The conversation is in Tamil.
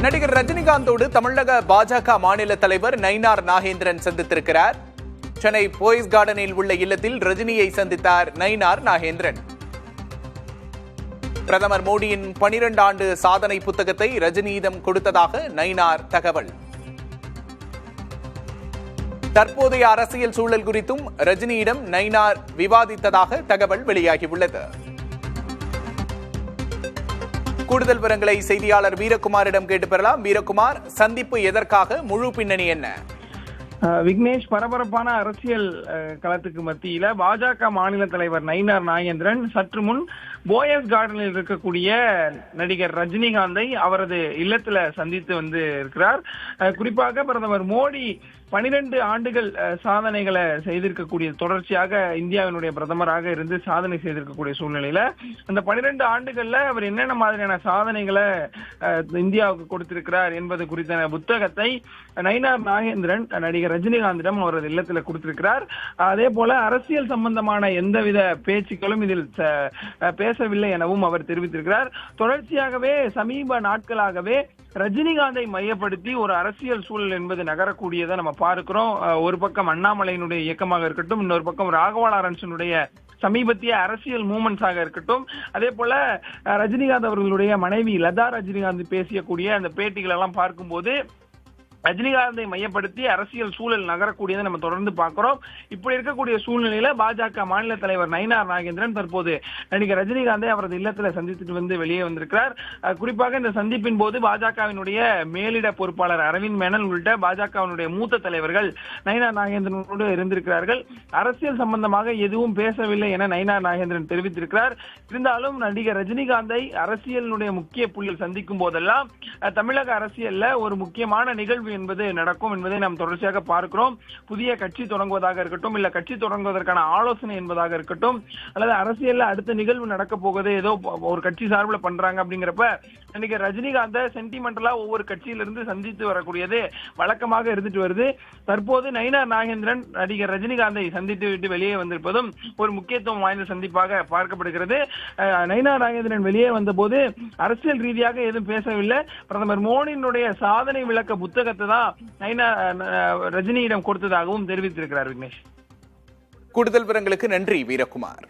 நடிகர் ரஜினிகாந்தோடு தமிழக பாஜக மாநில தலைவர் நயினார் நாகேந்திரன் சந்தித்திருக்கிறார். சென்னை போயஸ் கார்டனில் உள்ள இல்லத்தில் ரஜினியை சந்தித்தார் நயினார் நாகேந்திரன். பிரதமர் மோடியின் 12 ஆண்டு சாதனை புத்தகத்தை ரஜினியிடம் கொடுத்ததாக நயினார் தகவல். தற்போதைய அரசியல் சூழல் குறித்தும் ரஜினியிடம் நயினார் விவாதித்ததாக தகவல் வெளியாகியுள்ளது. கூடுதல் விவரங்களை செய்தியாளர் வீரகுமாரிடம் கேட்டு பெறலாம். வீரகுமார், சந்திப்பு எதற்காக, முழு பின்னணி என்ன? விக்னேஷ், பரபரப்பான அரசியல் களத்துக்கு மத்தியில பாஜக மாநில தலைவர் நயினார் நாகேந்திரன் சற்று முன் போயஸ் கார்டனில் இருக்கக்கூடிய நடிகர் ரஜினிகாந்தை அவரது இல்லத்துல சந்தித்து வந்து இருக்கிறார். குறிப்பாக பிரதமர் மோடி 12 ஆண்டுகள் சாதனைகளை செய்திருக்கக்கூடிய தொடர்ச்சியாக இந்தியாவினுடைய பிரதமராக இருந்து சாதனை செய்திருக்கக்கூடிய சூழ்நிலையில அந்த 12 ஆண்டுகள்ல அவர் என்னென்ன மாதிரியான சாதனைகளை இந்தியாவுக்கு கொடுத்திருக்கிறார் என்பது குறித்த புத்தகத்தை நயினார் நாகேந்திரன் நடிகர் ரஜினிகாந்திடம் அவரது இல்லத்துல கொடுத்திருக்கிறார். அதே போல அரசியல் சம்பந்தமான எந்தவித பேச்சுக்களும் இதில் பேசவில்லை எனவும் அவர் தெரிவித்திருக்கிறார். தொடர்ச்சியாகவே சமீப நாட்களாகவே ரஜினிகாந்தை மையப்படுத்தி ஒரு அரசியல் சூழல் என்பது நகரக்கூடியதை நம்ம பார்க்கிறோம். ஒரு பக்கம் அண்ணாமலையினுடைய இயக்கமாக இருக்கட்டும், இன்னொரு பக்கம் ராகவா லாரன்ஸினுடைய சமீபத்திய அரசியல் மூமெண்ட்ஸாக இருக்கட்டும், அதே போல ரஜினிகாந்த் அவர்களுடைய மனைவி லதா ரஜினிகாந்த் பேசியக்கூடிய அந்த பேட்டிகள் எல்லாம் பார்க்கும்போது ரஜினிகாந்தை மையப்படுத்தி அரசியல் சூழல் நகரக்கூடியதை நம்ம தொடர்ந்து பார்க்கிறோம். இப்படி இருக்கக்கூடிய சூழ்நிலையில பாஜக மாநில தலைவர் நயினார் நாகேந்திரன் தற்போது நடிகர் ரஜினிகாந்தை அவரது இல்லத்துல சந்தித்துட்டு வந்து வெளியே வந்திருக்கிறார். குறிப்பாக இந்த சந்திப்பின் போது பாஜகவினுடைய மேலிட பொறுப்பாளர் அரவிந்த் மேனன் உள்ளிட்ட பாஜகவினுடைய மூத்த தலைவர்கள் நயினார் நாகேந்திரனோடு இருந்திருக்கிறார்கள். அரசியல் சம்பந்தமாக எதுவும் பேசவில்லை என நயினார் நாகேந்திரன் தெரிவித்திருக்கிறார். இருந்தாலும் நடிகர் ரஜினிகாந்தை அரசியலுடைய முக்கிய புள்ளிகள் சந்திக்கும் போதெல்லாம் தமிழக அரசியல்ல ஒரு முக்கியமான நிகழ்வு என்பது நடக்கும் என்பதை நாம் தொடர்ச்சியாக பார்க்கிறோம். புதிய கட்சி தொடங்குவதாக இருக்கட்டும், இல்ல கட்சி தொடங்குவதற்கான ஆலோசனை என்பதாக இருக்கட்டும், அல்லது அரசியல்ல அடுத்த நிகழ்வு நடக்க போகுது, ஏதோ ஒரு கட்சி சார்பில் பண்றாங்க அப்படிங்கிறப்ப நடிகர் ரஜினிகாந்த் சென்டிமெண்டலா ஒவ்வொரு கட்சியிலிருந்து சந்தித்து வரக்கூடியது வழக்கமாக இருந்துட்டு வருது. தற்போது நயினார் நாகேந்திரன் நடிகர் ரஜினிகாந்தை சந்தித்து விட்டு வெளியே வந்திருப்பதும் ஒரு முக்கியத்துவம் வாய்ந்த சந்திப்பாக பார்க்கப்படுகிறது. நயினார் நாகேந்திரன் வெளியே வந்த போது அரசியல் ரீதியாக எதுவும் பேசவில்லை. பிரதமர் மோடியினுடைய சாதனை விளக்க புத்தகத்தை தான் ரஜினியிடம் கொடுத்ததாகவும் தெரிவித்திருக்கிறார். விக்னேஷ், கூடுதல் விவரங்களுக்கு நன்றி வீரகுமார்.